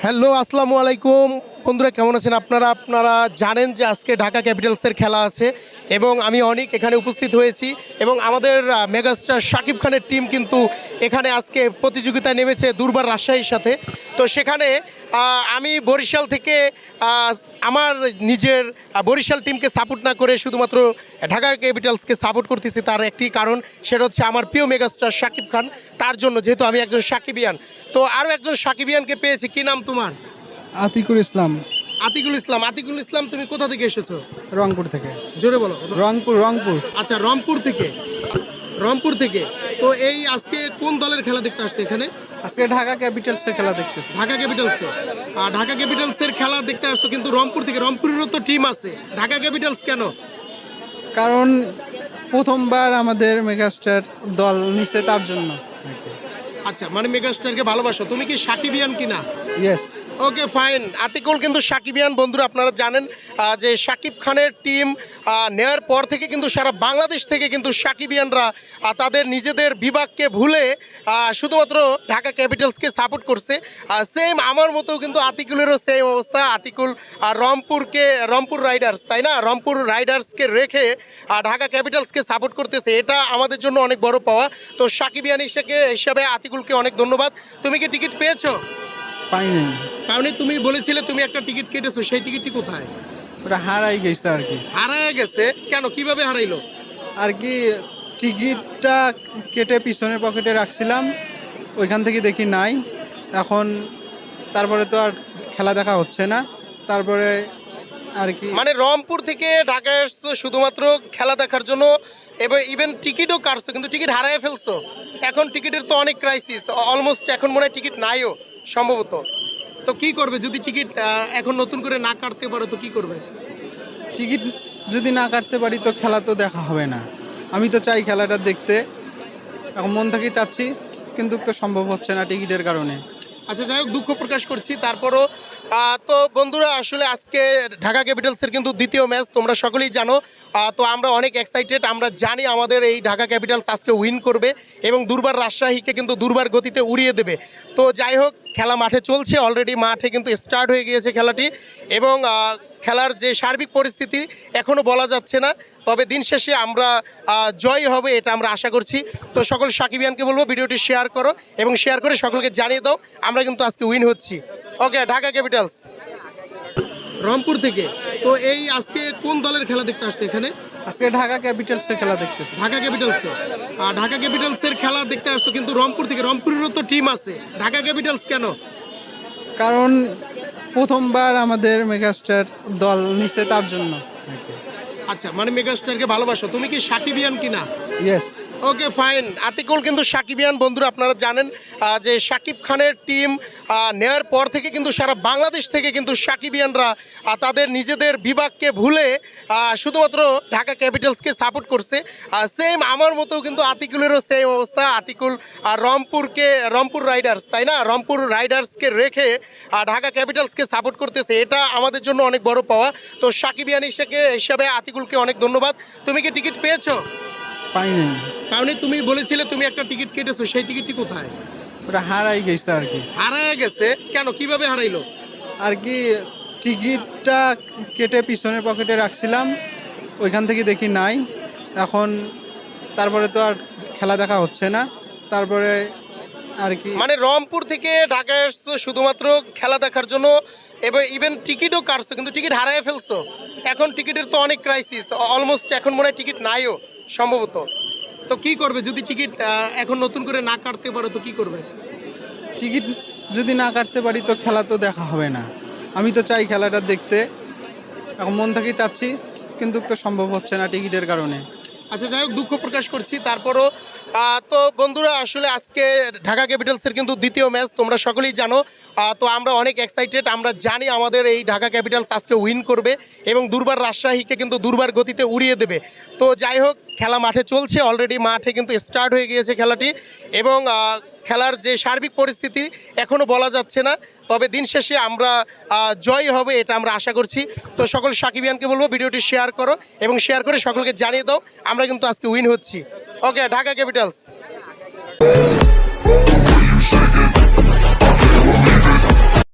Hello, আসসালামু আলাইকুম বন্ধুরা, কেমন আছেন আপনারা? আপনারা জানেন যে আজকে ঢাকা ক্যাপিটালসের খেলা আছে এবং আমি অনেক এখানে উপস্থিত হয়েছি এবং আমাদের মেগাস্টার শাকিব খানের টিম কিন্তু এখানে আজকে প্রতিযোগিতায় নেমেছে দুর্বার রাজশাহীর সাথে। তো সেখানে আমি বরিশাল থেকে আমার নিজের বরিশাল টিমকে সাপোর্ট না করে শুধুমাত্র ঢাকা ক্যাপিটালসকে সাপোর্ট করতেছি। তার একটি কারণ, সেটা হচ্ছে আমার প্রিয় মেগাস্টার শাকিব খান। তার জন্য, যেহেতু আমি একজন সাকিবিয়ান, তো আরও একজন সাকিবিয়ানকে পেয়েছি। কি নাম তোমার? আতিকুল ইসলাম। আতিকুল ইসলাম। আতিকুল ইসলাম, তুমি কোথা থেকে এসেছো? রংপুর থেকে। জোরে বলো। রংপুর। আচ্ছা, রংপুর থেকে। রংপুর থেকে। তো এই আজকে কোন দলের খেলা দেখতে আসছে এখানে? আজকে ঢাকা ক্যাপিটালসের খেলা দেখতেছি। ঢাকা ক্যাপিটালসে। ঢাকা ক্যাপিটালসের খেলা দেখতে আসছো কিন্তু রংপুর থেকে। রংপুরেরও তো টিম আছে। ঢাকা ক্যাপিটালস কেন? কারণ প্রথমবার আমাদের মেগাস্টার দল নিছে, তার জন্য। আচ্ছা, মানে মেগাস্টারকে ভালোবাসো। তুমি কি সাকিবিয়ান কিনা? ইয়েস। ওকে, ফাইন। আতিকুল কিন্তু সাকিবিয়ান। বন্ধুরা, আপনারা জানেন যে শাকিব খানের টিম নেওয়ার পর থেকে কিন্তু সারা বাংলাদেশ থেকে কিন্তু সাকিবিয়ানরা তাদের নিজেদের বিভাগকে ভুলে শুধুমাত্র ঢাকা ক্যাপিটালসকে সাপোর্ট করছে। সেম আমার মতো কিন্তু আতিকুলেরও সেম অবস্থা। আতিকুল রংপুর রাইডার্স, তাই না? রংপুর রাইডার্সকে রেখে ঢাকা ক্যাপিটালসকে সাপোর্ট করতেছে। এটা আমাদের জন্য অনেক বড় পাওয়া। তো সাকিবিয়ান হিসেবে আতিকুলকে অনেক ধন্যবাদ। তুমি কি টিকিট পেয়েছো? পাইনি। কারণ তুমি বলেছিলে তুমি একটা টিকিট কেটেছো, সেই টিকিটটি কোথায়? ওটা হারাই গেছে আর কি। হারায় গেছে কেন? কিভাবে হারাইলো? আর কি, টিকিটটা কেটে পিছনের পকেটে রাখছিলাম, ওইখান থেকে দেখি নাই। এখন তারপরে তো আর খেলা দেখা হচ্ছে না, তারপরে আর কি। মানে রংপুর থেকে ঢাকায় আসছো শুধুমাত্র খেলা দেখার জন্য, এবং ইভেন টিকিটও কাটছো কিন্তু টিকিট হারায় ফেলছো। এখন টিকিটের তো অনেক ক্রাইসিস, অলমোস্ট এখন মনে হয় টিকিট নাইও সম্ভবত। তো কি করবে যদি টিকিট এখন নতুন করে না কাটতে পারো? তো কি করবে? টিকিট যদি না কাটতে পারি তো খেলা তো দেখা হবে না। আমি তো চাই খেলাটা দেখতে, এখন মন থেকেই চাচ্ছি, কিন্তু তো সম্ভব হচ্ছে না টিকিটের কারণে। আচ্ছা, যাই হোক, দুঃখ প্রকাশ করছি। তারপরও তো বন্ধুরা, আসলে আজকে ঢাকা ক্যাপিটালসের কিন্তু দ্বিতীয় ম্যাচ, তোমরা সকলেই জানো। তো আমরা অনেক এক্সাইটেড। আমরা জানি আমাদের এই ঢাকা ক্যাপিটালস আজকে উইন করবে এবং দুর্বার রাজশাহীকে কিন্তু দুর্বার গতিতে উড়িয়ে দেবে। তো যাই হোক, খেলা মাঠে চলছে, অলরেডি মাঠে কিন্তু স্টার্ট হয়ে গিয়েছে খেলাটি এবং খেলার যে সার্বিক পরিস্থিতি এখনও বলা যাচ্ছে না, তবে দিন শেষে আমরা জয় হবে এটা আমরা আশা করছি। তো সকল সাকিবিয়ানকে বলবো ভিডিওটি শেয়ার করো এবং শেয়ার করে সকলকে জানিয়ে দাও আমরা কিন্তু আজকে উইন হচ্ছি। ওকে, ঢাকা ক্যাপিটালস। রংপুর থেকে। তো এই আজকে কোন দলের খেলা দেখতে আসছে এখানে? আজকে ঢাকা ক্যাপিটালসের খেলা দেখতেছি। ঢাকা ক্যাপিটালসে। ঢাকা ক্যাপিটালসের খেলা দেখতে আসছো কিন্তু রংপুর থেকে। রংপুরেরও তো টিম আছে। ঢাকা ক্যাপিটালস কেন? কারণ প্রথমবার আমাদের মেগাস্টার দল নিছে, তার জন্য। আচ্ছা, মানে মেগাস্টারকে ভালোবাসো। তুমি কি সাকিবিয়ান কিনা? ইয়েস। ওকে, ফাইন। আতিকুল কিন্তু সাকিবিয়ান। বন্ধুরা, আপনারা জানেন যে শাকিব খানের টিম নেওয়ার পর থেকে কিন্তু সারা বাংলাদেশ থেকে কিন্তু সাকিবিয়ানরা তাদের নিজেদের বিভাগকে ভুলে শুধুমাত্র ঢাকা ক্যাপিটালসকে সাপোর্ট করছে। সেম আমার মতো কিন্তু আতিকুলেরও সেম অবস্থা। আতিকুল রংপুর রাইডার্স, তাই না? রংপুর রাইডার্সকে রেখে ঢাকা ক্যাপিটালসকে সাপোর্ট করতেছে। এটা আমাদের জন্য অনেক বড় পাওয়া। তো সাকিবিয়ান হিসেবে আতিকুলকে অনেক ধন্যবাদ। তুমি কি টিকিট পেয়েছো? পাইনি। কারণ তুমি বলেছিলে তুমি একটা টিকিট কেটেছো, সেই টিকিটটি কোথায়? ওটা হারাই গেছে আর কি। হারায় গেছে কেন? কিভাবে হারাইলো? আর কি, টিকিটটা কেটে পিছনের পকেটে রাখছিলাম, ওইখান থেকে দেখি নাই। এখন তারপরে তো আর খেলা দেখা হচ্ছে না, তারপরে আর কি। মানে রংপুর থেকে ঢাকায় আসছো শুধুমাত্র খেলা দেখার জন্য, এবং ইভেন টিকিটও কাটছো কিন্তু টিকিট হারায় ফেলছো। এখন টিকিটের তো অনেক ক্রাইসিস, অলমোস্ট এখন মনে হয় টিকিট নাইও সম্ভবত। তো কি করবে যদি টিকিট এখন নতুন করে না কাটতে পারো? তো কি করবে? টিকিট যদি না কাটতে পারি তো খেলা তো দেখা হবে না। আমি তো চাই খেলাটা দেখতে, এখন মন থেকেই চাচ্ছি, কিন্তু তো সম্ভব হচ্ছে না টিকিটের কারণে। আচ্ছা, যাই হোক, দুঃখ প্রকাশ করছি। তারপরও তো বন্ধুরা, আসলে আজকে ঢাকা ক্যাপিটালসের কিন্তু দ্বিতীয় ম্যাচ, তোমরা সকলেই জানো। তো আমরা অনেক এক্সাইটেড। আমরা জানি আমাদের এই ঢাকা ক্যাপিটালস আজকে উইন করবে এবং দুর্বার রাজশাহীকে কিন্তু দুর্বার গতিতে উড়িয়ে দেবে। তো যাই হোক, খেলা মাঠে চলছে, অলরেডি মাঠে কিন্তু স্টার্ট হয়ে গিয়েছে খেলাটি এবং খেলার যে সার্বিক পরিস্থিতি এখনও বলা যাচ্ছে না, তবে দিন শেষে আমরা জয় হবে এটা আমরা আশা করছি। তো সকল সাকিবিয়ানকে বলবো ভিডিওটি শেয়ার করো এবং শেয়ার করে সকলকে জানিয়ে দাও আমরা কিন্তু আজকে উইন হচ্ছি। ওকে, ঢাকা ক্যাপিটালস।